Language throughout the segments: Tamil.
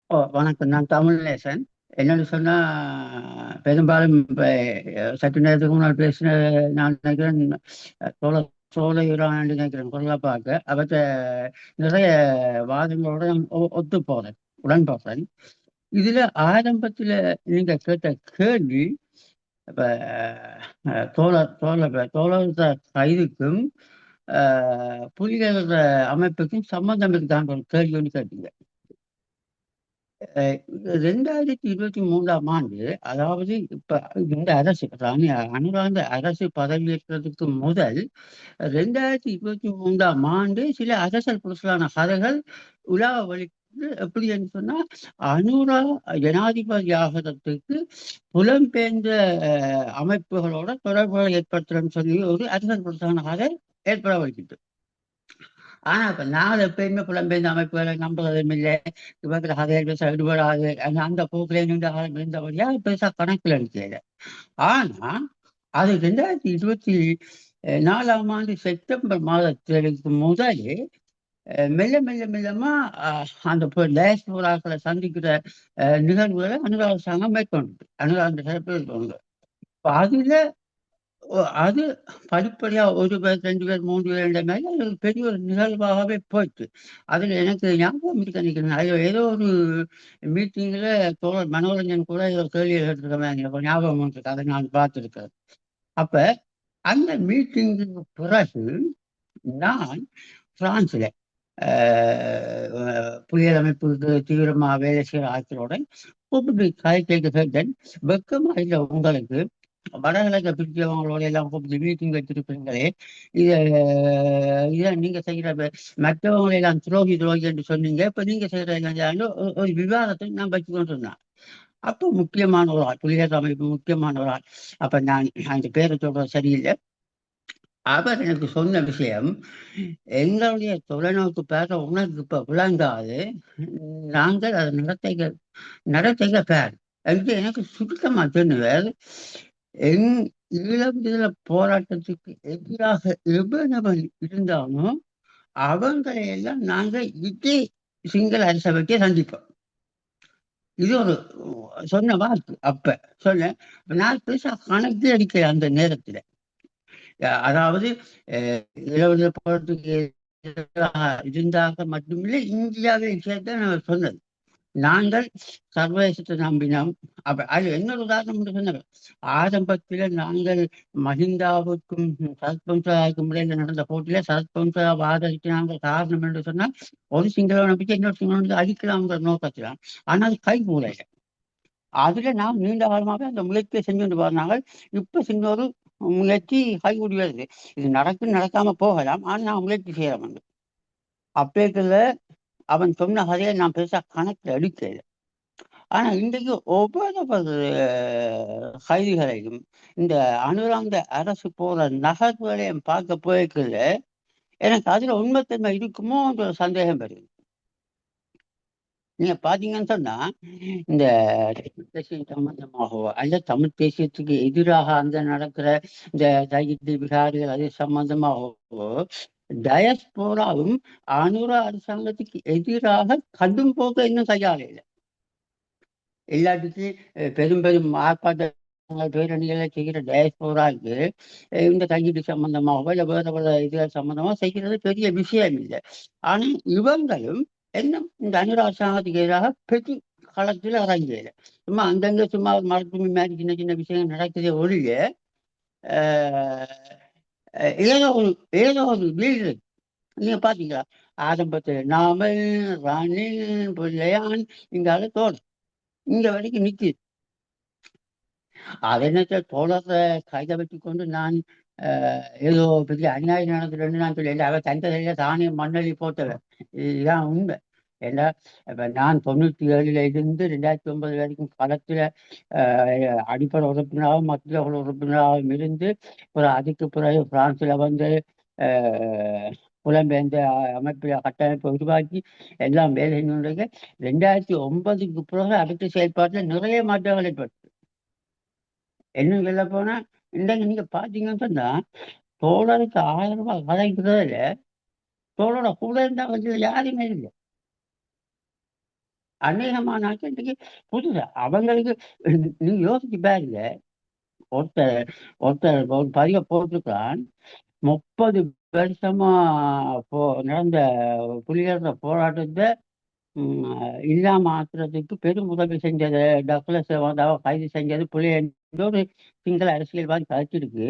வணக்கம். நான் தமிழ்நேசன். என்னன்னு சொன்னா, பெரும்பாலும் இப்ப சற்று நேரத்துக்கு முன்னால் பேசின நான் நினைக்கிறேன், தோழர் சோலையுறான் நினைக்கிறேன் குரலா பார்க்க அவற்றை நிறைய வாதங்களோட நான் ஒத்து போறேன், உடன்படுறேன். இதுல ஆரம்பத்துல நீங்க கேட்ட கேள்வி, இப்ப தோழர் கைதுக்கும் புலிகள் அமைப்புக்கும் சம்பந்தம் இருக்கான்ற ஒரு கேள்வி ஒன்று கேட்டீங்க. அஹ் 2023ஆம் ஆண்டு, அதாவது இப்ப இந்த அரசு அனுராந்த அரசு பதவியேற்றதுக்கு முதல் 2023ஆம் ஆண்டு சில அரசியல் புரட்சிகளான கதைகள் உலா வலிக்கு. எப்படி என்று சொன்னா, அனுரா ஜனாதிபதி ஆகிறதுக்கு புலம்பெயர்ந்த அமைப்புகளோட தொடர்புகளை ஏற்படுத்துறேன்னு சொல்லி ஒரு அரசியல் புரட்சிகளான கதை ஏற்பட வைக்கிட்டு. ஆனா இப்ப நான் எப்பயுமே புலம்பெயர்ந்த அமைப்புகளை நம்புறதும் இல்லை. இவங்க கதைகள் பேச விடுபடாது, அந்த போக்கிலே நின்று இருந்தபடியா பெருசா கணக்கில் எடுக்கல. ஆனா அது 2024ஆம் ஆண்டு செப்டம்பர் மாதத்திற்கு முதலே மெல்ல மெல்ல மெல்லமா அந்த டயஸ்போராக்களை சந்திக்கிற நிகழ்வுகளை அனுராக அரசாங்கம் மேற்கொண்டு அனுராக சிறப்பு. அதுல அது படிப்படியா ஒரு பேர், ரெண்டு பேர், மூன்று பேர் என்ற மாதிரி அது ஒரு பெரிய ஒரு நிகழ்வாகவே போயிட்டு. அதுல எனக்கு ஞாபகம் இருக்க நினைக்கிறேன், அது ஏதோ ஒரு மீட்டிங்ல தோழர் மனோரஞ்சன் கூட ஏதோ கேள்வி கேட்டிருக்க மாதிரி எனக்கு ஞாபகம் இருக்கு. அதை நான் பார்த்திருக்கிறேன். அப்ப அந்த மீட்டிங்குக்கு பிறகு நான் பிரான்ஸ்ல புலிகள் அமைப்புக்கு தீவிரமா வேலை செய்கிற ஆட்களோட கூப்பிட்டு கதை கேட்டேன். வெக்கமா இல்லை உங்களுக்கு? வடகிழக்க பிரித்தவங்களோட எல்லாம் கூப்பிட்டு மீட்டிங் வச்சிருப்பீங்களே, இத இதை நீங்க செய்யற மற்றவங்களை எல்லாம் துரோகி துரோகி என்று சொன்னீங்க, இப்ப நீங்க செய்யற ஒரு விவாதத்தை நான் வச்சு கொண்டு இருந்தேன். அப்போ முக்கியமான ஒரு ஆள், புலிகள் அமைப்பு முக்கியமான ஒரு ஆள். அப்ப நான் அந்த பேரை சொல்றது சரியில்லை. அவர் எனக்கு சொன்ன விஷயம், எங்களுடைய தொலைநோக்கு பேர உணர்வு இப்ப விளங்காது, நாங்கள் அதை நடத்தைக பேர் என்று எனக்கு சுருக்கமா சொன்னவர். எங் ஈழம் விடுதலை போராட்டத்துக்கு எதிராக எவனவன் இருந்தானோ அவங்களை எல்லாம் நாங்க இதே சிங்கள அரசை வச்சே சந்திப்போம். இது ஒரு சொன்ன வாக்கு. அப்ப சொன்ன நான் பெருசா கணக்கே அடிக்கல அந்த நேரத்துல. அதாவது இளவரசர் போராட்டத்துக்கு எதிராக இருந்தாக மட்டுமில்லை, இந்தியாவையும் சேர்த்து நான் சொன்னது. நாங்கள் சர்வதேசத்தை நம்பினோம். அப்ப அது இன்னொரு உதாரணம் என்று சொன்னார். ஆரம்பத்தில் நாங்கள் மஹிந்தாவுக்கும் சரத்பம்சாவுக்கும் இடையில நடந்த போட்டியில சரத்பம்சா ஆதரித்து நாங்கள் காரணம் என்று சொன்னால், ஒரு சிங்கள நம்பிக்கை இன்னொரு சிங்கள வந்து அழிக்கலாம்ங்கிற நோக்கத்திலாம். ஆனால் அது கை மூலையில. அதுல நாம் நீண்ட காலமாகவே அந்த முயற்சியை செஞ்சு கொண்டு வந்தாங்க. இப்ப சின்னொரு முயற்சி கைகூடி வருது. இது நடக்காம போகலாம், ஆனா நான் முயற்சி செய்யறேன். அப்பேக்குள்ள அவன் சொன்ன கதையை நான் பெருசா கணக்கில் எடுக்கல. ஆனா இன்றைக்கு ஒவ்வொரு கைதிகளையும் இந்த அனுராந்த அரசு போற நகர்வுகளையும் பார்க்க போய்க்குள்ள எனக்கு அதுல உண்மைத்தன்மை இருக்குமோ என்ற ஒரு சந்தேகம் வருது. நீங்க பாத்தீங்கன்னு சொன்னா, இந்த தமிழ் தேசியம் சம்பந்தமாகவோ அல்ல தமிழ் தேசியத்துக்கு எதிராக அங்க நடக்கிற இந்த தையிட்டு விகாரிகள் அது சம்பந்தமாகவோ டயஸ்போராவும் அனுரா அரசாங்கத்துக்கு எதிராக கடும் போக்க இன்னும் கையாளல. எல்லாத்துக்கும் பெரும் பெரும் ஆர்ப்பாட்டங்கள் பேரணிகளை செய்கிற டயஸ்போராவுக்கு இந்த கையீடு சம்பந்தமாகவோ இல்லை வேற வேற இதுகள் சம்பந்தமாக செய்கிறது பெரிய விஷயம் இல்லை. ஆனா இவங்களும் என்ன இந்த அனுராசாங்கத்துக்கு எதிராக பெரிய களத்தில் இறங்கல. சும்மா அங்கங்க சும்மா மரத்துமி மாதிரி சின்ன சின்ன விஷயங்கள் நடக்குதே ஒழிய அஹ் ஏதோ ஒரு வீடு. நீங்க பாத்தீங்களா, ஆரம்பத்தில் நாமல் ராணில் பிள்ளையான் இங்கால தோல் இங்க வரைக்கும் நிக்குது. அதை தோழரை கைதை வச்சு கொண்டு நான் ஏதோ பெரிய அநியாயம் நடந்துட்டு நான் சொல்லி அவ தந்ததையில தானே மண்ணள்ளி போட்டவன். இதுதான் உண்மை. ஏன்னா இப்ப நான் 97ல இருந்து 2009 வரைக்கும் களத்துல அடிப்படை உறுப்பினராகவும் மத்திய உறுப்பினராகவும் இருந்து அப்புறம் அதுக்கு பிறகு பிரான்ஸ்ல வந்து புலம்பெயர்ந்த அமைப்பு கட்டமைப்பை உருவாக்கி எல்லாம் வேலை செஞ்சு 2009க்கு பிறகு அடுத்த செயல்பாட்டில் நிறைய மாற்றங்கள் ஏற்பட்டு. என்ன சொல்ல போனா, இன்றைக்கு நீங்க பாத்தீங்கன்னு சொன்னா தோழருக்கு 1000 ரூபாய் வழங்குறதுல தோழோட கூட இருந்தா வந்து யாருமே இல்லை. அநேகமானாக்க இன்னைக்கு புதுசு அவங்களுக்கு. நீங்க யோசிச்சு பாருங்க. ஒருத்தர் ஒருத்தர் ஒரு பதிவை போட்டிருக்கான். 30 வருஷமா போ நடந்த புலிகள போராட்டத்தை இல்லாம ஆக்குறதுக்கு பெரும் உதவி செஞ்சது டக்ளஸ் வந்து அவ கைது செஞ்சது புலி ஒரு சிங்கள அரசியல்வாதி கழிச்சிருக்கு.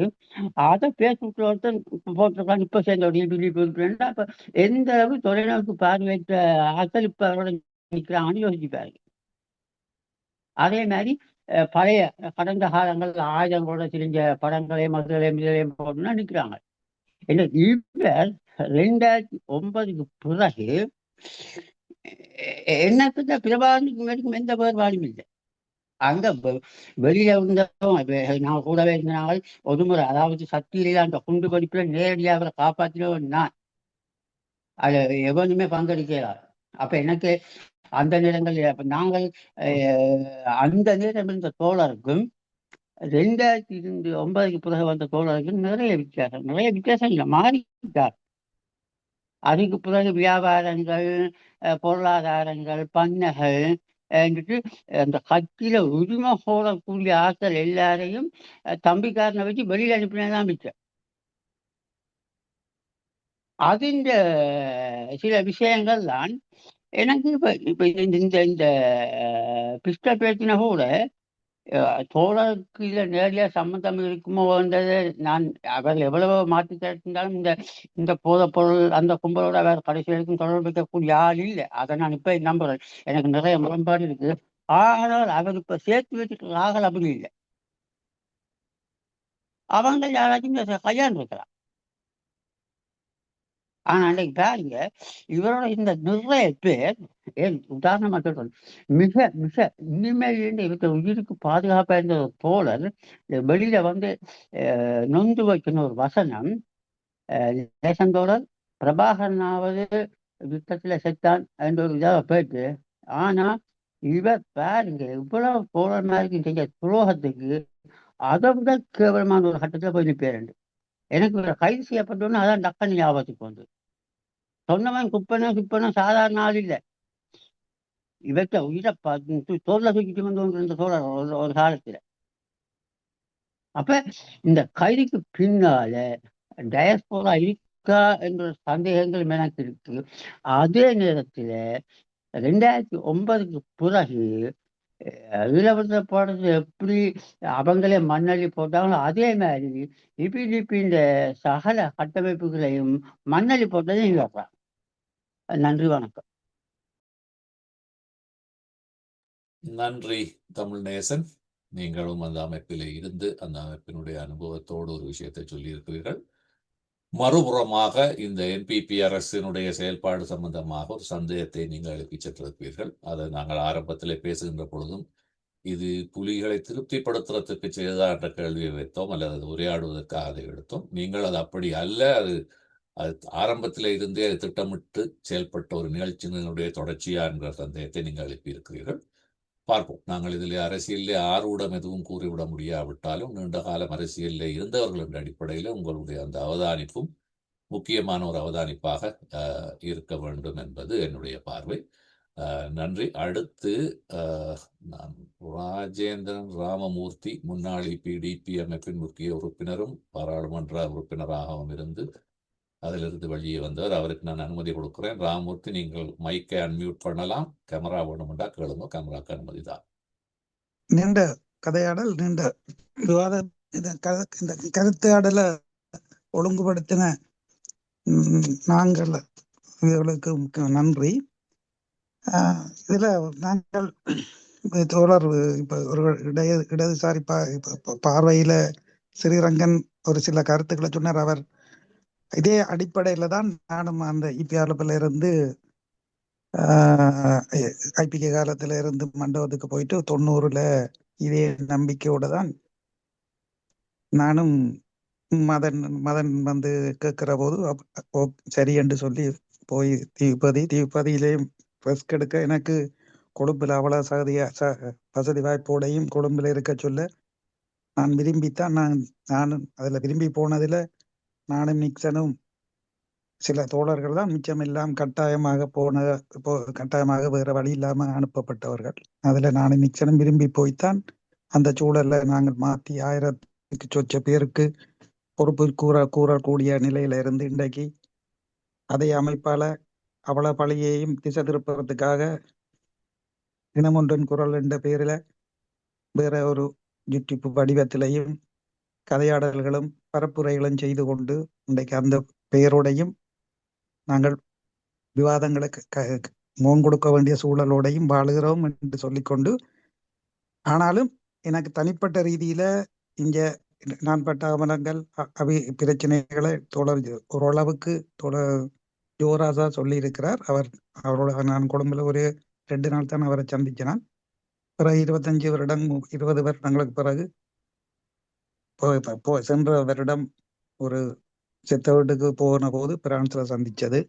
அதை பேஸ்புக்ல ஒருத்தன் போட்டிருக்கான். இப்ப சேர்ந்த ஒரு இப்ப எந்த அளவு தொலைநோக்கு பார்வையற்ற ஆட்கள் இப்ப அவரோட நிக்கிறாங்கன்னு யோசிச்சுப்பாரு. அதே மாதிரி பழைய கடந்த காலங்கள் ஆயுதங்களோட திரிஞ்ச படங்களையும் மதுரையும் இதிலையும் போட்டுன்னா நிற்கிறாங்க. என்ன இவர் 2009க்கு பிறகு எனக்கு இந்த பிரபாகரனுக்கு வரைக்கும் எந்த வேறுபாடும் இல்லை. அங்க வெளியில இருந்தவங்க நான் கூடவே இருந்தாங்க. ஒரு முறை அதாவது சக்தியில அந்த குண்டு வெடிப்புல நேரடியாக அவரை காப்பாற்றினவன் நான். அது எவனுமே பங்கெடுக்கிறார். அப்ப எனக்கு அந்த நேரங்களில் அப்ப நாங்கள் அந்த நேரம் இருந்த தோழருக்கும் 2009க்கு பிறகு வந்த தோழருக்கும் நிறைய வித்தியாசம் இல்லை, மாறிட்டார். அதுக்கு பிறகு வியாபாரங்கள், பொருளாதாரங்கள், பண்ணைகள் என்றுட்டு அந்த கட்சியில உரிமை போடக்கூடிய ஆட்கள் எல்லாரையும் தம்பிக்காரனை வச்சு வெளியில் அனுப்பினதான் மிச்சம். அதிண்ட சில விஷயங்கள் தான் எனக்கு இப்ப இப்ப இந்த இந்த பிஸ்டல் பேச்சின கூட தோழருக்கு இதுல நேரடியா சம்மந்தம் இருக்குமோ வந்தது. நான் அவர் எவ்வளவு மாற்றி இருந்தாலும் இந்த இந்த போதைப் பொருள் அந்த கும்பலோட அவர் கடைசி வரைக்கும் தொடர்பு வைக்கக்கூடிய ஆள் இல்லை. அதை நான் இப்ப நம்புறேன். எனக்கு நிறைய முரண்பாடு இருக்கு. ஆனால் அவர் இப்ப சேர்த்து வச்சுட்டு ஆகல் அப்படி இல்லை. அவங்க யாராச்சும் கையாண்டு இருக்கலாம். ஆனா அன்றைக்கு பாருங்க, இவரோட இந்த நிறைய பேர் உதாரணமா சொல்றேன். மிக மிக இனிமேல் இவருக்கு உயிருக்கு பாதுகாப்பா இருந்த ஒரு தோழர் வெளியில வந்து நொந்து வைக்கணும் ஒரு வசனம். தேசம் தோழர் பிரபாகரனாவது யுத்தத்துல செத்தான் என்ற ஒரு இதாக போயிட்டு. ஆனா இவர் பாருங்க இவ்வளவு தோழர் மாதிரி செஞ்ச துரோகத்துக்கு அதை விட கேவலமான ஒரு கட்டத்துல போய் நிற்பேன். எனக்கு இவரை கைது செய்யப்பட்டோன்னு அதான் டக்குன்னு ஞாபகத்துக்கு வந்து சொன்னவன் குப்பனும் சாதாரண ஆள் இல்லை. இவற்றை உயிரை தோல்ல தூக்கிட்டு வந்து இருந்த தோழர் ஒரு காலத்துல. அப்ப இந்த கைதிக்கு பின்னால டயஸ்போரா இருக்கா என்ற சந்தேகங்கள் எனக்கு இருக்கு. அதே நேரத்துல 2009க்கு பிறகு ஈழப்படுத்த போடுறது எப்படி அவங்களே மண்ணள்ளி போட்டாங்களோ அதே மாதிரி இப்ப இந்த சகல கட்டமைப்புகளையும் மண்ணள்ளி போட்டதையும் இழப்பான். நன்றி, வணக்கம். நன்றி தமிழ் நேசன். நீங்களும் அந்த அமைப்பில் இருந்து அந்த அமைப்பினுடைய அனுபவத்தோடு ஒரு விஷயத்தை சொல்லியிருக்கிறீர்கள். மறுபுறமாக இந்த என்பிபி அரசினுடைய செயல்பாடு சம்பந்தமாக ஒரு சந்தேகத்தை நீங்கள் எழுப்பி சென்றிருப்பீர்கள். அதை நாங்கள் ஆரம்பத்தில் பேசுகின்ற பொழுதும் இது புலிகளை திருப்திப்படுத்துறதுக்கு செய்ததா என்ற கேள்வியை வைத்தோம், அல்லது அது உரையாடுவதற்காக அதை எடுத்தோம். நீங்கள் அது அப்படி அல்ல, அது ஆரம்பத்தில் இருந்தே அது திட்டமிட்டு செயல்பட்ட ஒரு நிகழ்ச்சியினுடைய தொடர்ச்சியா என்கிற சந்தேகத்தை நீங்கள் எழுப்பியிருக்கிறீர்கள். பார்ப்போம். நாங்கள் இதில் அரசியலில் ஆர்வம் எதுவும் கூறிவிட முடியாவிட்டாலும் நீண்ட காலம் அரசியலில் இருந்தவர்கள் என்ற அடிப்படையில் உங்களுடைய அந்த அவதானிப்பும் முக்கியமான ஒரு அவதானிப்பாக இருக்க வேண்டும் என்பது என்னுடைய பார்வை. நன்றி. அடுத்து நான் ராஜேந்திரன் ராமமூர்த்தி, முன்னாள் பிடிபி அமைப்பின் முக்கிய உறுப்பினரும் பாராளுமன்ற உறுப்பினராகவும் இருந்து அதிலிருந்து வெளியே வந்தவர். அவருக்கு நான் அனுமதி கொடுக்கிறேன். ராமமூர்த்தி, நீங்கள் மைக்கை அன்மியூட் பண்ணலாம். கேமரா வேணுமெண்டா கேளுங்க, கேமராக்கு அனுமதி தான். நீண்ட கதையாடல், நீண்ட விவாத இந்த கருத்தாடல ஒழுங்குபடுத்தின நாங்கள் இவர்களுக்கு நன்றி. இதுல நாங்கள் தோழர் இப்ப ஒரு இடதுசாரி பார்வையில ஸ்ரீரங்கன் ஒரு சில கருத்துக்களை சொன்னார். அவர் இதே அடிப்படையில தான் நானும் அந்த இபிஆர்ல இருந்து ஐபிகே காலத்துல இருந்து மண்டபத்துக்கு போயிட்டு 90ல இதே நம்பிக்கையோட தான் நானும் மதன் வந்து கேட்கிற போது சரி என்று சொல்லி போய் தீவுப்பதியிலே ரெஸ்க் எடுக்க எனக்கு கொழும்புல அவ்வளவு வசதி வாய்ப்போடையும் கொழும்புல இருக்க சொல்ல நான் விரும்பித்தான் நானும் அதுல விரும்பி போனதுல நானும் நிக்சனும் சில தோழர்கள் தான் மிச்சம் எல்லாம் கட்டாயமாக வேற வழி இல்லாம அனுப்பப்பட்டவர்கள். அதுல நான் நிச்சயம் விரும்பி போய்த்தான் அந்த சூழல்ல நாங்கள் மாற்றி 1000க்கு சொச்ச பேருக்கு பொறுப்பு கூறக்கூடிய நிலையில இருந்து இன்றைக்கு அதே அமைப்பால அவ்வளவு பழியையும் திசை திருப்புறதுக்காக இனமொன்றின் குரல் என்ற பேரில வேற ஒரு யூடியூப் வடிவத்திலையும் கதையாடல்களும் பரப்புரைகளும் செய்து கொண்டு இன்றைக்கு அந்த பெயரோடையும் நாங்கள் விவாதங்களுக்கு முகம் கொடுக்க வேண்டிய சூழலோடையும் வாழுகிறோம் என்று சொல்லிக்கொண்டு, ஆனாலும் எனக்கு தனிப்பட்ட ரீதியில இங்க நான் பட்ட அவலங்கள் பிரச்சனைகளை ஓரளவுக்கு ஜோராசா சொல்லி இருக்கிறார். அவரோட நான் கொழும்புல ஒரு 2 நாள் தான் அவரை சந்திச்சினான். பிறகு 25 வருடம் 20 வருடங்களுக்கு பிறகு சென்ற வருடம் ஒரு செத்த வீட்டுக்கு போன போது பிரான்ஸ்ல சந்திச்சது.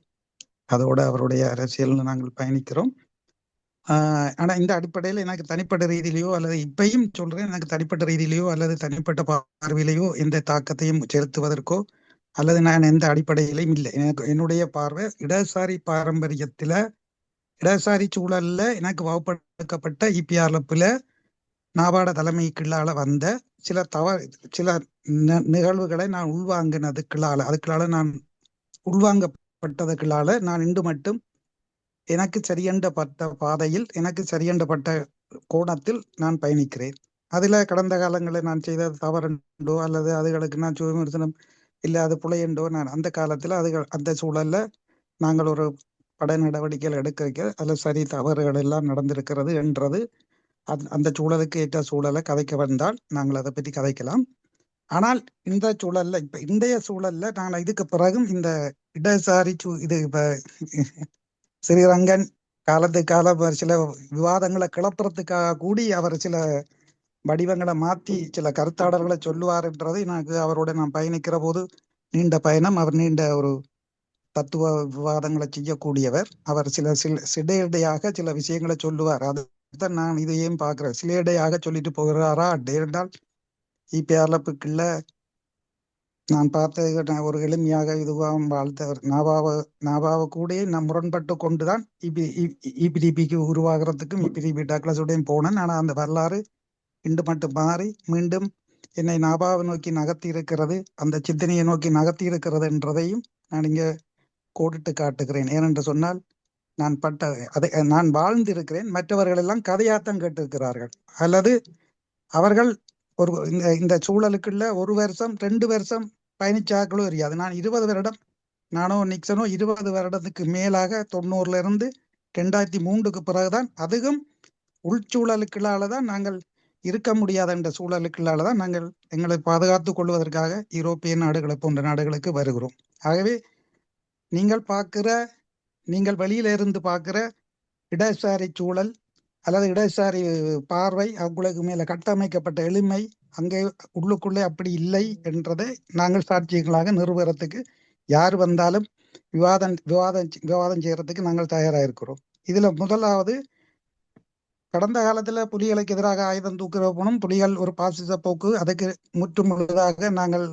அதோட அவருடைய அரசியல் நாங்கள் பயணிக்கிறோம். ஆனா இந்த அடிப்படையில் எனக்கு தனிப்பட்ட ரீதியிலையோ அல்லது இப்பயும் சொல்றேன், எனக்கு தனிப்பட்ட ரீதியிலையோ அல்லது தனிப்பட்ட பார்வையிலையோ எந்த தாக்கத்தையும் செலுத்துவதற்கோ அல்லது நான் எந்த அடிப்படையிலையும் இல்லை. எனக்கு என்னுடைய பார்வை இடதுசாரி பாரம்பரியத்துல இடதுசாரி சூழல்ல எனக்கு வகுப்படுத்தப்பட்ட இபிஆர்எஃப்ல நாபாட தலைமைக்குள்ளால வந்த சில நிகழ்வுகளை நான் அதுக்குள்ளால நான் உள்வாங்கப்பட்டதுக்குள்ளால நான் இன்று மட்டும் எனக்கு சரியண்டப்பட்ட பாதையில் எனக்கு சரியண்டப்பட்ட கோணத்தில் நான் பயணிக்கிறேன். அதுல கடந்த காலங்களில் நான் செய்த தவறுண்டோ அல்லது அதுகளுக்கு நான் விமர்சனம் இல்லை அது புலையண்டோ நான் அந்த காலத்துல அந்த சூழல்ல நாங்கள் ஒரு பட நடவடிக்கைகள் எடுக்க அதுல சரி தவறுகள் எல்லாம் நடந்திருக்கிறது என்றது அந்த சூழலுக்கு ஏற்ற சூழலை கதைக்க வந்தால் நாங்கள் அதை பற்றி கதைக்கலாம். ஆனால் இந்த சூழல்ல இப்ப இன்றைய சூழல்ல நான் இதுக்கு பிறகும் இந்த இடதுசாரி இது இப்ப ஸ்ரீரங்கன் காலத்துக்கு காலம் சில விவாதங்களை கிளப்புறதுக்காக கூடி அவர் சில வடிவங்களை மாற்றி சில கருத்தாடல்களை சொல்லுவார்ன்றது எனக்கு அவரோட நான் பயணிக்கிற போது நீண்ட பயணம். அவர் நீண்ட ஒரு தத்துவ விவாதங்களை செய்யக்கூடியவர். அவர் சிடையடையாக சில விஷயங்களை சொல்லுவார். அதுதான் நான் இதையும் பார்க்கிறேன். சிலையடையாக சொல்லிட்டு போகிறாரா என்றால் இபிஆர்எஃப்க்குள்ள நான் பார்த்த ஒரு எளிமையாக இதுவாக வாழ்த்தவர் நாபாவை கூட நான் முரண்பட்டு கொண்டுதான் இபிடிபிக்கு உருவாகிறதுக்கும் இபிடிபி டக்ளஸோடையும் போனேன். ஆனால் அந்த வரலாறு இன்று மட்டும் மாறி மீண்டும் என்னை நாபாவை நோக்கி நகர்த்தி இருக்கிறது, அந்த சிந்தனையை நோக்கி நகர்த்தி இருக்கிறது என்றதையும் நான் இங்க கோடிட்டு காட்டுகிறேன். ஏனென்று சொன்னால் நான் வாழ்ந்திருக்கிறேன். மற்றவர்கள் எல்லாம் கதையாத்தான் கேட்டிருக்கிறார்கள் அல்லது அவர்கள் ஒரு இந்த சூழலுக்குள்ள 1 வருஷம் 2 வருஷம் பயணிச்சாக்களோ தெரியாது. நான் 20 வருடம் நானோ நிக்சனோ 20 வருடத்துக்கு மேலாக 90ல இருந்து 2003க்கு பிறகுதான் அதுவும் உள்சூழலுக்குள்ளாலதான் நாங்கள் இருக்க முடியாத என்ற சூழலுக்குள்ளாலதான் நாங்கள் எங்களை பாதுகாத்துக் கொள்வதற்காக யூரோப்பிய நாடுகளை போன்ற நாடுகளுக்கு வருகிறோம். ஆகவே நீங்கள் வெளியில இருந்து பார்க்கிற இடதுசாரி சூழல் அல்லது இடதுசாரி பார்வை அவங்களுக்கு மேல கட்டமைக்கப்பட்ட எளிமை அங்கே உள்ளுக்குள்ளே அப்படி இல்லை என்றதை நாங்கள் சாட்சியங்களாக நிறுவனத்துக்கு யார் வந்தாலும் விவாதம் செய்யறதுக்கு நாங்கள் தயாராக இருக்கிறோம். இதுல முதலாவது கடந்த காலத்துல புலிகளுக்கு எதிராக ஆயுதம் தூக்குற போனும் புலிகள் ஒரு பாசிச போக்கு அதுக்கு முற்றுமுழுதாக நாங்கள்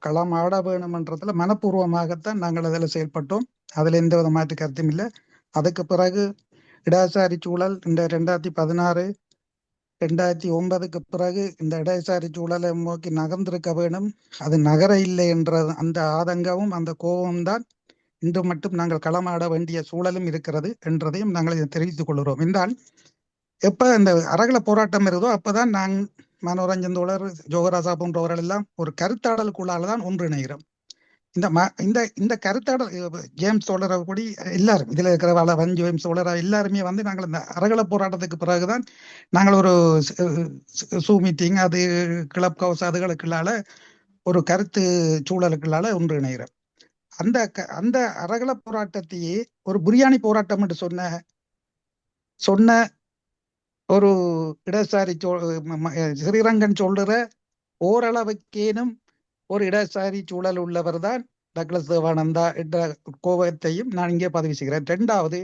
களம் ஆட வேணும்ன்றதுல மனப்பூர்வமாகத்தான் நாங்கள் அதில் செயல்பட்டோம். அதுல எந்த வித மாற்று கருத்தும் இல்லை. அதுக்கு பிறகு இடதுசாரி சூழல் இந்த 2016 2009க்கு பிறகு இந்த இடதுசாரி சூழலை நோக்கி நகர்ந்திருக்க வேணும், அது நகர இல்லை என்ற அந்த ஆதங்கமும் அந்த கோபமும் தான் இன்று மட்டும் நாங்கள் களமாட வேண்டிய சூழலும் இருக்கிறது என்றதையும் நாங்கள் இதை தெரிவித்துக் கொள்கிறோம். என்றால் எப்ப இந்த அரகல போராட்டம் இருந்தோ அப்பதான் நான் மனோரஞ்சன் தோழர் ஜோகராசா போன்றவர்கள் எல்லாம் ஒரு கருத்தாடலுக்குள்ளால்தான் ஒன்றிணைகிறோம். இந்த கருத்தாடல் ஜேம்ஸ் தோழரை கூடி எல்லாரும் இதுல இருக்கிற ஜேம்ஸ் தோழரா எல்லாருமே வந்து நாங்கள் இந்த அரகல போராட்டத்துக்கு பிறகுதான் நாங்கள் ஒரு சூ மீட்டிங் அது கிளப் ஹவுஸ் அதுகளுக்குள்ளால ஒரு கருத்து சூழலுக்குள்ளால ஒன்றிணைகிறோம். அந்த அரகல போராட்டத்தையே ஒரு பிரியாணி போராட்டம் என்று சொன்ன ஒரு இடதுசாரி ஸ்ரீரங்கன் சொல்ற ஓரளவுக்கேனும் ஒரு இடதுசாரி சூழல் உள்ளவர் தான் டக்ளஸ் தேவானந்தா என்ற கோபத்தையும் நான் இங்கே பதிவு செய்கிறேன். 2வது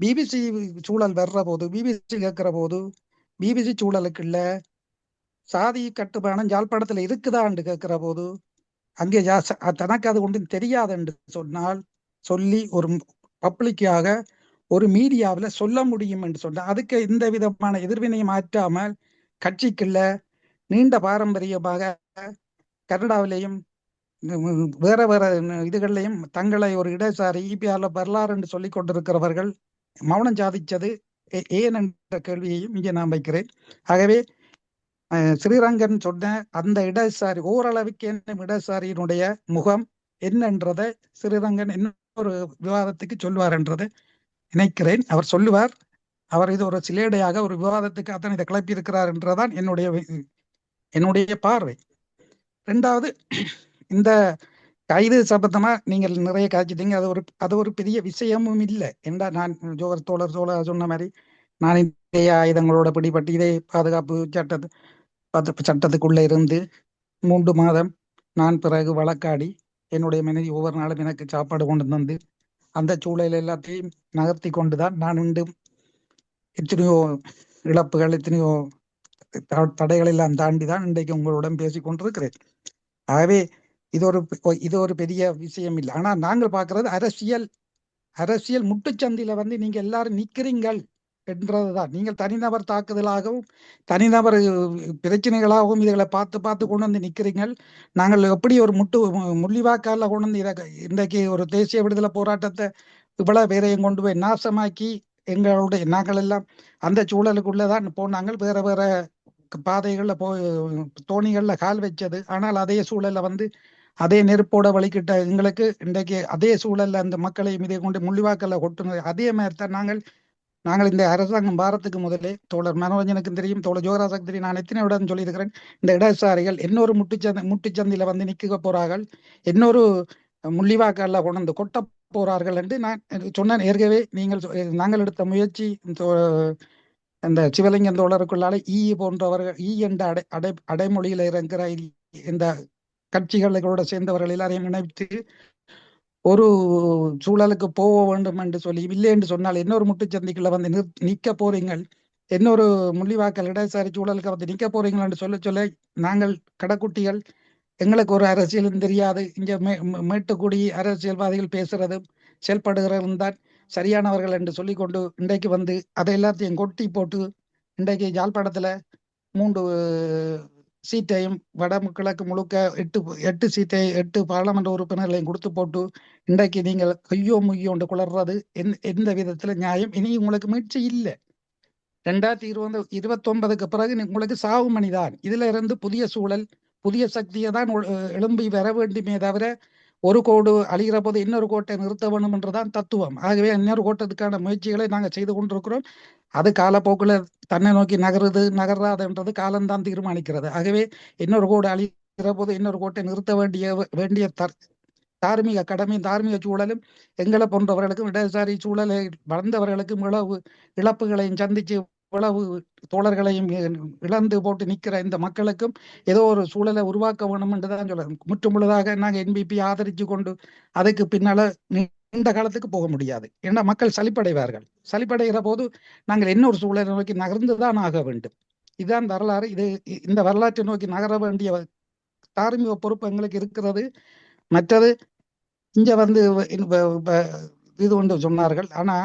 பிபிசி சூழல் வர்ற போது பிபிசி கேட்கிற போது பிபிசி சூழலுக்குள்ள சாதி கட்டுமானம் யாழ்ப்பாணத்துல இருக்குதான்னு கேட்கிற போது அங்கே தனக்கு அது ஒன்றும் தெரியாது என்று சொன்னால் சொல்லி ஒரு பப்ளிக்காக ஒரு மீடியாவில் சொல்ல முடியும் என்று சொன்னால் அதுக்கு எந்த விதமான எதிர்வினையை மாற்றாமல் கட்சிக்குள்ள நீண்ட பாரம்பரியமாக கனடாவிலேயும் வேற வேற இதுகள்லையும் தங்களை ஒரு இடசாரி இபிஆர்ல வரலாறு என்று சொல்லிக் கொண்டிருக்கிறவர்கள் மௌனம் சாதிச்சது ஏன் என்ற கேள்வியையும் இங்கே நான் வைக்கிறேன். ஆகவே ஸ்ரீரங்கன் சொன்ன அந்த இடசாரி ஓரளவுக்கு என்ன இடசாரியினுடைய முகம் என்னன்றதை ஸ்ரீரங்கன் இன்னொரு விவாதத்துக்கு சொல்வார் என்றதை நினைக்கிறேன். அவர் சொல்லுவார். அவர் இது ஒரு சிலேடையாக ஒரு விவாதத்துக்கு அத்தனை இதை கிளப்பி இருக்கிறார் என்றதான் என்னுடைய பார்வை. ரெண்டாவது, இந்த கைது சம்பந்தமா நீங்கள் நிறைய காய்ச்சிட்டீங்க. அது ஒரு பெரிய விஷயமும் இல்லை. என்றா நான் தோழர் சொன்ன மாதிரி நான் இதே ஆயுதங்களோட பிடிபட்டு இதே பாதுகாப்பு சட்டத்துக்குள்ள இருந்து 3 மாதம் நான் பிறகு வழக்காடி என்னுடைய மனைவி ஒவ்வொரு நாளும் எனக்கு சாப்பாடு கொண்டு வந்து அந்த சூழல் எல்லாத்தையும் நகர்த்தி கொண்டுதான் நான் மீண்டும் எத்தனையோ இழப்புகள் எத்தனையோ தடைகள் எல்லாம் தாண்டிதான் இன்றைக்கு உங்களுடன் பேசி கொண்டிருக்கிறேன். ஆகவே இது ஒரு பெரிய விஷயம் இல்லை. ஆனா நாங்கள் பார்க்கறது அரசியல் முட்டுச்சந்தில வந்து நீங்க எல்லாரும் நிக்கிறீங்கள் என்றதுதான். நீங்கள் தனிநபர் தாக்குதலாகவும் தனிநபர் பிரச்சனைகளாகவும் இதுகளை பார்த்து கொண்டு வந்து நிற்கிறீங்கள். நாங்கள் எப்படி ஒரு முள்ளிவாக்கால கொண்டு வந்து இன்றைக்கு ஒரு தேசிய விடுதலை போராட்டத்தை இவ்வளவு பேரையும் கொண்டு போய் நாசமாக்கி நாங்கள் எல்லாம் அந்த சூழலுக்குள்ளதான் போனாங்க. வேற வேற பாதைகள்ல தோணிகள்ல கால் வச்சது. ஆனால் அதே சூழல்ல வந்து அதே நெருப்போட வலிக்கிட்ட எங்களுக்கு இன்றைக்கு அதே சூழல்ல அந்த மக்களையும் இதை கொண்டு முள்ளிவாக்கல்ல கொட்டுனது அதே மாதிரி தான் நாங்கள் இந்த அரசாங்கம் வாரத்துக்கு முதலே தோழர் மனோரஞ்சனுக்கும் தெரியும், தோழர் ஜோகராஜனுக்கு தெரியும், நான் எத்தனை இடம் சொல்லியிருக்கிறேன். இந்த இடசாரிகள் இன்னொரு முட்டுச்சந்தில வந்து நிற்க போறார்கள், இன்னொரு முள்ளிவாக்கல்ல கொண்டு வந்து கொட்ட போறார்கள் என்று நான் சொன்னேன். ஏற்கனவே நாங்கள் எடுத்த முயற்சி இந்த சிவலிங்கம் தோழருக்குள்ளால போன்றவர்கள் என்ற அடைமொழியில இருக்கிற இந்த கட்சிகளோட சேர்ந்தவர்கள் எல்லாரையும் இணைத்து ஒரு சூழலுக்கு போக வேண்டும் என்று சொல்லி இல்லை என்று சொன்னால் இன்னொரு முட்டுச்சந்திக்குள்ள வந்து நிற்க போறீங்கள், இன்னொரு முள்ளிவாக்கல் இடசாரி சூழலுக்கு வந்து நிற்க போறீங்கள் என்று சொல்ல நாங்கள் கடைக்குட்டிகள், எங்களுக்கு ஒரு அரசியலும் தெரியாது, இங்க மேட்டுக்குடி அரசியல்வாதிகள் பேசுறதும் செயல்படுகிறதும் தான் சரியானவர்கள் என்று சொல்லிக்கொண்டு இன்றைக்கு வந்து அதை எல்லாத்தையும் கொட்டி போட்டு இன்றைக்கு யாழ்ப்பாணத்துல 3 சீட்டையும் வடகிழக்கு முழுக்க 8 பாராளுமன்ற உறுப்பினர்களையும் கொடுத்து போட்டு இன்றைக்கு நீங்கள் கையோ முய்யோண்டு குளர்றது எந்த விதத்துல நியாயம்? இனி உங்களுக்கு முயற்சி இல்லை. 2029க்கு பிறகு உங்களுக்கு சாவு மணிதான். இதுல இருந்து புதிய சூழல் புதிய சக்தியை தான் எழும்பி வர வேண்டுமே தவிர ஒரு கோடு அழிகிற போது இன்னொரு கோட்டை நிறுத்த வேண்டும் என்றுதான் தத்துவம். ஆகவே இன்னொரு கோட்டத்துக்கான முயற்சிகளை நாங்கள் செய்து கொண்டிருக்கிறோம். அது காலப்போக்கில் தன்னை நோக்கி நகராதுன்றது காலம்தான் தீர்மானிக்கிறது. ஆகவே இன்னொரு கோடு அழிகிற போது இன்னொரு கோட்டை நிறுத்த வேண்டிய தார்மீக கடமையும் தார்மீக சூழலும் எங்களை போன்றவர்களுக்கும் இடதுசாரி சூழலை வளர்ந்தவர்களுக்கும் இழப்புகளையும் சந்திச்சு இவ்வளவு தோழர்களையும் இழந்து போட்டு நிற்கிற இந்த மக்களுக்கும் ஏதோ ஒரு சூழலை உருவாக்க வேணும் என்றுதான் சொல்ல. முற்று முழுதாக நாங்கள் என்பிபி ஆதரிச்சு கொண்டு அதுக்கு பின்னால நீண்ட காலத்துக்கு போக முடியாது. ஏன்னா மக்கள் சலிப்படைவார்கள். சலிப்படைகிற போது நாங்கள் இன்னொரு சூழலை நோக்கி நகர்ந்துதான் ஆக வேண்டும். இதுதான் வரலாறு. இந்த வரலாற்றை நோக்கி நகர வேண்டிய தார்மீக பொறுப்பு எங்களுக்கு இருக்கிறது. மற்றது இங்க வந்து இது ஒன்று சொன்னார்கள். ஆனா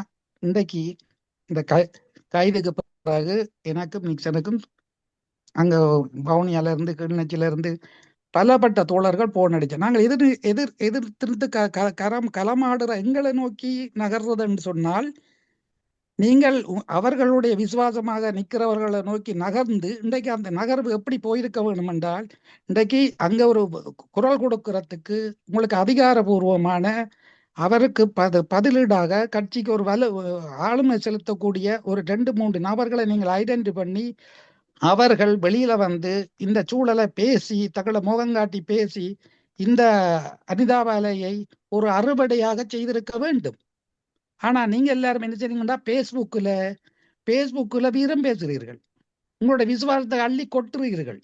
இன்றைக்கு இந்த கைதுக்கு பிறகு எனக்கும் நிக்சனுக்கும் அங்க வவுனியால இருந்து கிளிநொச்சியில இருந்து பலப்பட்ட தோழர்கள் போன் அடிச்ச நாங்கள் எதிர்த்து களமாடுற எங்களை நோக்கி நகர்றதுன்னு சொன்னால் நீங்கள் அவர்களுடைய விசுவாசமாக நிற்கிறவர்களை நோக்கி நகர்ந்து இன்றைக்கு அந்த நகர்வு எப்படி போயிருக்க வேண்டும் என்றால் இன்றைக்கு அங்க ஒரு குரல் கொடுக்கறதுக்கு உங்களுக்கு அதிகாரபூர்வமான அவருக்கு பதிலீடாக கட்சிக்கு ஒரு ஆளுமை செலுத்தக்கூடிய ஒரு 2-3 நபர்களை நீங்கள் ஐடென்டி பண்ணி அவர்கள் வெளியில வந்து இந்த சூழலை பேசி தங்களை முகங்காட்டி பேசி இந்த அனிதாபாலையை ஒரு அறுவடையாக செய்திருக்க வேண்டும். ஆனா நீங்க எல்லாரும் என்ன செய்றீங்கன்னா பேஸ்புக்ல வீரம் பேசுகிறீர்கள், உங்களோட விசுவாசத்தை அள்ளி கொட்டுறீர்கள்.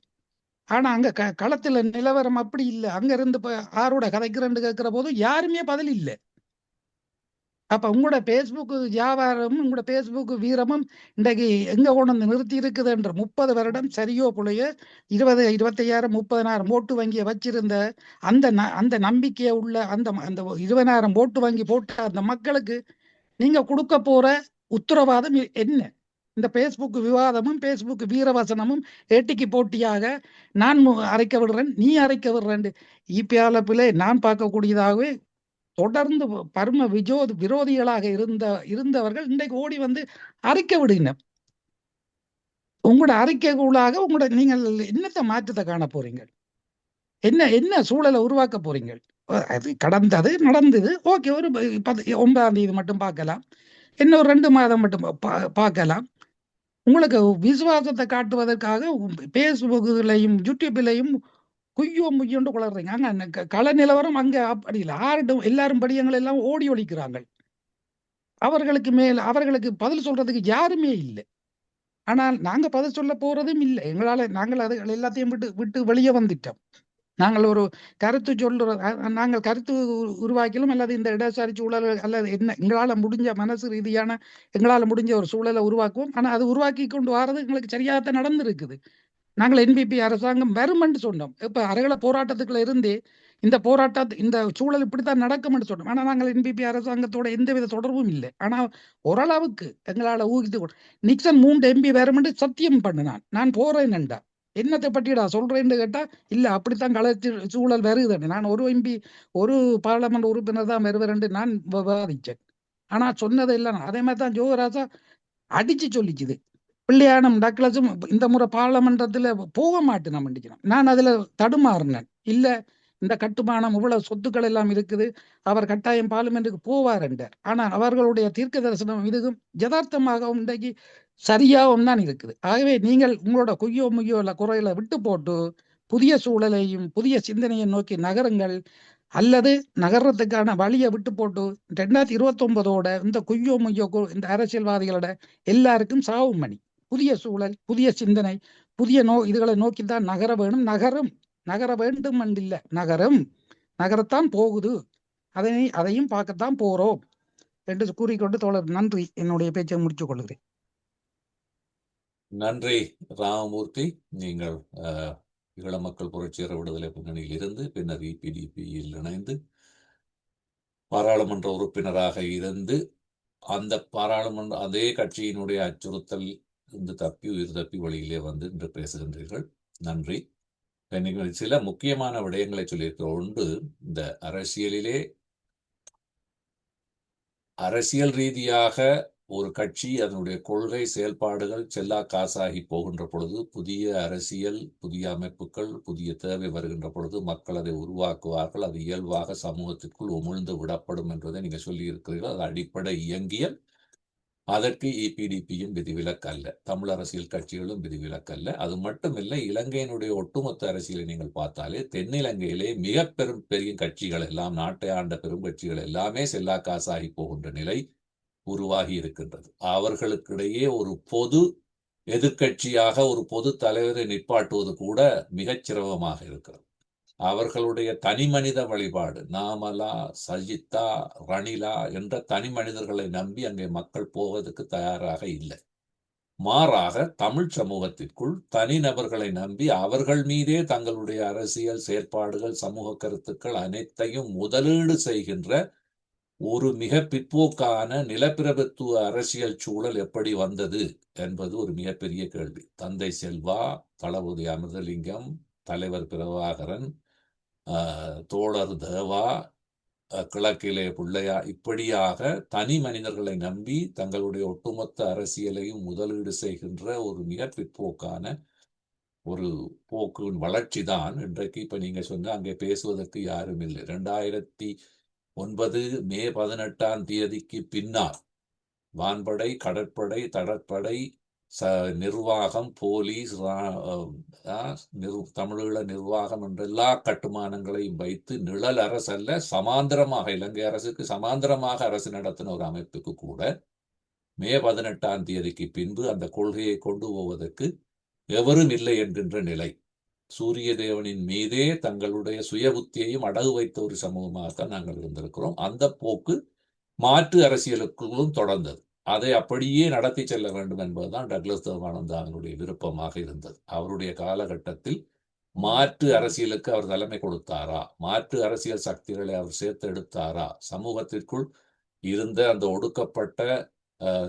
ஆனா அங்க களத்துல நிலவரம் அப்படி இல்லை. அங்க இருந்து ஆரோட கதைக்கிறேன்னு கேட்கிற போது யாருமே பதில் இல்லை. அப்ப உங்களோட பேஸ்புக் வியாபாரமும் உங்களோட பேஸ்புக் வீரமும் இன்றைக்கு எங்க கொண்டு வந்து நிறுத்தி இருக்குது என்று 30 வருடம் சரியோ புலைய 20 25,000 30,000 ஓட்டு வங்கியை வச்சிருந்த அந்த நம்பிக்கையை உள்ள அந்த அந்த 20,000 ஓட்டு வங்கி போட்ட அந்த மக்களுக்கு நீங்க கொடுக்க போற உத்தரவாதம் என்ன? இந்த பேஸ்புக் விவாதமும் பேஸ்புக் வீரவசனமும் ஏட்டிக்கு போட்டியாக நான் அரைக்க விடுறேன், நீ அரைக்க விடுறேன் இபிஆல பிள்ளை நான் பார்க்கக்கூடியதாகவே தொடர்ந்து பரம விரோதிகளாக இருந்தவர்கள் இன்றைக்கு ஓடி வந்து அறிக்கை விடுகின்றனர். உங்களோட அறிக்கைக்குள்ளாக உங்களோட நீங்கள் என்னத்தை மாற்றத்தை காண போறீங்க? என்ன சூழலை உருவாக்க போறீங்க? அது கடந்தது நடந்தது, ஓகே. ஒரு 9ஆம் தேதி மட்டும் பார்க்கலாம், இன்னும் 2 மாதம் மட்டும் பார்க்கலாம். உங்களுக்கு விசுவாசத்தை காட்டுவதற்காக பேஸ்புக்லையும் யூடியூப்லையும் குய்யோ முய்யோண்டு குளறீங்க. அங்க கள நிலவரம் அங்க அப்படி இல்லை. எல்லாரும் படியங்கள் எல்லாம் ஓடி ஒழிக்கிறாங்க. அவர்களுக்கு பதில் சொல்றதுக்கு யாருமே இல்லை. ஆனால் நாங்க பதில் சொல்ல போறதும் இல்லை. நாங்கள் அது எல்லாத்தையும் விட்டு வெளியே வந்துட்டோம். நாங்கள் ஒரு நாங்கள் கருத்து உருவாக்கிலும் அல்லது இந்த இடசாரி சூழல் அல்லது என்ன எங்களால் முடிஞ்ச மனசு ரீதியான எங்களால் முடிஞ்ச ஒரு சூழலை உருவாக்குவோம். ஆனால் அது உருவாக்கி கொண்டு வர்றது எங்களுக்கு சரியாகத்தான் நடந்திருக்குது. நாங்கள் என்பிபி அரசாங்கம் வருமென்று சொன்னோம். இப்ப அறகல போராட்டத்துக்குள்ள இருந்து இந்த சூழல் இப்படித்தான் நடக்கும்னு சொன்னோம். ஆனா நாங்கள் என்பிபி அரசாங்கத்தோட எந்தவித தொடர்பும் இல்லை. ஆனா ஓரளவுக்கு எங்களால ஊகித்து நிக்சன் 3 MP வருமென்று சத்தியம் பண்ணினான். நான் போறேன் என்றா என்னத்தை பற்றிடா சொல்றேன்னு கேட்டா இல்ல அப்படித்தான் கலர்ச்சி சூழல் வருகுது. நான் ஒரு MP ஒரு பார்லமெண்ட் உறுப்பினர் தான் வருவர் என்று நான் விவாதிச்சேன். ஆனா சொன்னது இல்லை. அதே மாதிரி தான் ஜோகராசா அடிச்சு சொல்லிச்சுது. பிள்ளையானம் டக்ளஸும் இந்த முறை பார்லமெண்டத்துல போக மாட்டேன் நம்பிக்கிறேன். நான் அதுல தடுமாறினேன். இல்ல இந்த கட்டுமானம் இவ்வளவு சொத்துக்கள் எல்லாம் இருக்குது, அவர் கட்டாயம் பார்லிமெண்ட்டுக்கு போவார் என்றார். ஆனால் அவர்களுடைய தீர்க்க தரிசனம் இதுவும் யதார்த்தமாகவும் இன்றைக்கு சரியாகவும் தான் இருக்குது. ஆகவே நீங்கள் உங்களோட குய்யோ முய்யோ இல்ல குறையில விட்டு போட்டு புதிய சூழலையும் புதிய சிந்தனையை நோக்கி நகருங்கள். அல்லது நகர்றதுக்கான வழியை விட்டு போட்டு 2029 இந்த குய்யோ முய்யோ இந்த அரசியல்வாதிகளோட எல்லாருக்கும் சாவு மணி. புதிய சூழல், புதிய சிந்தனை, புதிய இதுகளை நோக்கித்தான் நகர வேணும். நகர வேண்டும் என்றில்ல, நகரத்தான் போகுது. அதையும் பார்க்கத்தான் போறோம் என்று கூறிக்கொண்டு தோழர் நன்றி. என்னுடைய பேச்சை முடித்துக் கொள்கிறேன். நன்றி ராமமூர்த்தி. நீங்கள் ஈழ மக்கள் புரட்சிகர விடுதலை முன்னணியில் இருந்து பின்னர் EPDPயில் இணைந்து பாராளுமன்ற உறுப்பினராக இருந்து அந்த பாராளுமன்ற அதே கட்சியினுடைய அச்சுறுத்தல் இருந்து உயிர் தப்பி வழியிலே வந்து இன்று பேசுகின்றீர்கள். நன்றி. நீங்கள் சில முக்கியமான விடயங்களை சொல்லியிருக்கிற ஒன்று, இந்த அரசியல் ரீதியாக ஒரு கட்சி அதனுடைய கொள்கை செயல்பாடுகள் செல்லா காசாகி போகின்ற பொழுது, புதிய அரசியல், புதிய அமைப்புகள், புதிய தேவை வருகின்ற பொழுது மக்கள் அதை உருவாக்குவார்கள். அது இயல்பாக சமூகத்திற்குள் உமிழ்ந்து விடப்படும் என்பதை நீங்கள் சொல்லியிருக்கிறீர்கள். அது அடிப்படை இயங்கியல். அதற்கு EPDPயும் விதிவிலக்கல்ல, தமிழ் அரசியல் கட்சிகளும் விதிவிலக்கல்ல. அது மட்டுமில்லை, இலங்கையினுடைய ஒட்டுமொத்த அரசியலை நீங்கள் பார்த்தாலே தென்னிலங்கையிலே மிக பெரிய கட்சிகள் எல்லாம், நாட்டை ஆண்ட பெரும் கட்சிகள் எல்லாமே செல்லா காசாகி போகின்ற நிலை உருவாகி இருக்கின்றது. அவர்களுக்கிடையே ஒரு பொது எதிர்கட்சியாக ஒரு பொது தலைவரை நிப்பாட்டுவது கூட மிகச் சிரமமாக இருக்கிறது. அவர்களுடைய தனி மனித வழிபாடு, நாமலா, சஜித்தா, ரணிலா என்ற தனி மனிதர்களை நம்பி அங்கே மக்கள் போவதற்கு தயாராக இல்லை. மாறாக தமிழ் சமூகத்திற்குள் தனிநபர்களை நம்பி அவர்கள் மீதே தங்களுடைய அரசியல் செயற்பாடுகள், சமூக கருத்துக்கள் அனைத்தையும் முதலீடு செய்கின்ற ஒரு மிக பிற்போக்கான நிலப்பிரபுத்துவ அரசியல் சூழல் எப்படி வந்தது என்பது ஒரு மிகப்பெரிய கேள்வி. தந்தை செல்வா, தளபதி அமிர்தலிங்கம், தலைவர் பிரபாகரன், தோழர் தேவா, கிழக்கிலே பிள்ளையா, இப்படியாக தனி மனிதர்களை நம்பி தங்களுடைய ஒட்டுமொத்த அரசியலையும் முதலீடு செய்கின்ற ஒரு மிக பிற்போக்கான ஒரு போக்கின் வளர்ச்சி தான் இன்றைக்கு இப்ப நீங்க சொன்ன அங்கே பேசுவதற்கு யாரும் இல்லை. 2009 மே 18ஆம் தேதிக்கு பின்னால் வான்படை, கடற்படை, தடற்படை, நிர்வாகம், போலீஸ், தமிழீழ நிர்வாகம் என்ற எல்லா கட்டுமானங்களையும் வைத்து நிழல் அரசு அல்ல, சமாந்தரமாக இலங்கை அரசுக்கு சமாந்தரமாக அரசு நடத்தின ஒரு அமைப்புக்கு கூட மே 18ஆம் தேதிக்கு பின்பு அந்த கொள்கையை கொண்டு போவதற்கு எவரும் இல்லை என்கின்ற நிலை. சூரிய தேவனின் மீதே தங்களுடைய சுய புத்தியையும் அடகு வைத்த ஒரு சமூகமாகத்தான் நாங்கள் இருந்திருக்கிறோம். அந்த போக்கு மாற்று அரசியலுக்குள்ளும் தொடர்ந்தது. அதை அப்படியே நடத்தி செல்ல வேண்டும் என்பதுதான் டக்ளஸ் தேவானந்தாவினுடைய விருப்பமாக இருந்தது. அவருடைய காலகட்டத்தில் மாற்று அரசியலுக்கு அவர் தலைமை கொடுத்தாரா, மாற்று அரசியல் சக்திகளை அவர் சேர்த்தெடுத்தாரா, சமூகத்திற்குள் இருந்த அந்த ஒடுக்கப்பட்ட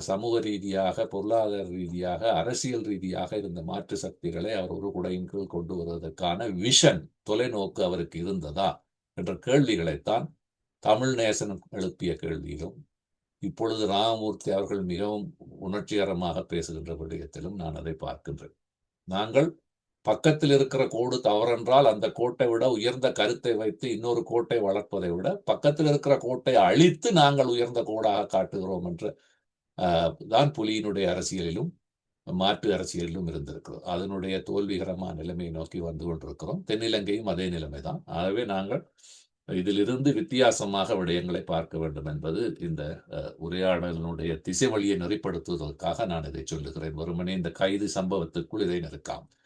சமூக ரீதியாக, பொருளாதார ரீதியாக, அரசியல் ரீதியாக இருந்த மாற்று சக்திகளை அவர் ஒரு குடையின் கீழ் கொண்டு வருவதற்கான விஷன், தொலைநோக்கு அவருக்கு இருந்ததா என்ற கேள்விகளைத்தான் தமிழ் நேசன் எழுப்பிய கேள்வியிலும், இப்பொழுது ராமமூர்த்தி அவர்கள் மிகவும் உணர்ச்சிகரமாக பேசுகின்ற விடயத்திலும் நான் அதை பார்க்கின்றேன். நாங்கள் பக்கத்தில் இருக்கிற கோடு தவறென்றால் அந்த கோட்டை விட உயர்ந்த கருத்தை வைத்து இன்னொரு கோட்டை வளர்ப்பதை விட பக்கத்தில் இருக்கிற கோட்டை அழித்து நாங்கள் உயர்ந்த கோடாக காட்டுகிறோம் என்று தான் புலியினுடைய அரசியலிலும் மாற்று அரசியலிலும் இருந்திருக்கிறோம். அதனுடைய தோல்விகரமான நிலைமையை நோக்கி வந்து கொண்டிருக்கிறோம். தென்னிலங்கையும் அதே நிலைமைதான். ஆகவே நாங்கள் இதிலிருந்து வித்தியாசமாக விடயங்களை பார்க்க வேண்டும் என்பது இந்த உரையாடலினுடைய திசை வழியை நெறிப்படுத்துவதற்காக நான் இதை சொல்லுகிறேன். வெறுமனே இந்த கைது சம்பவத்துக்குள் இதை நிற்காமல்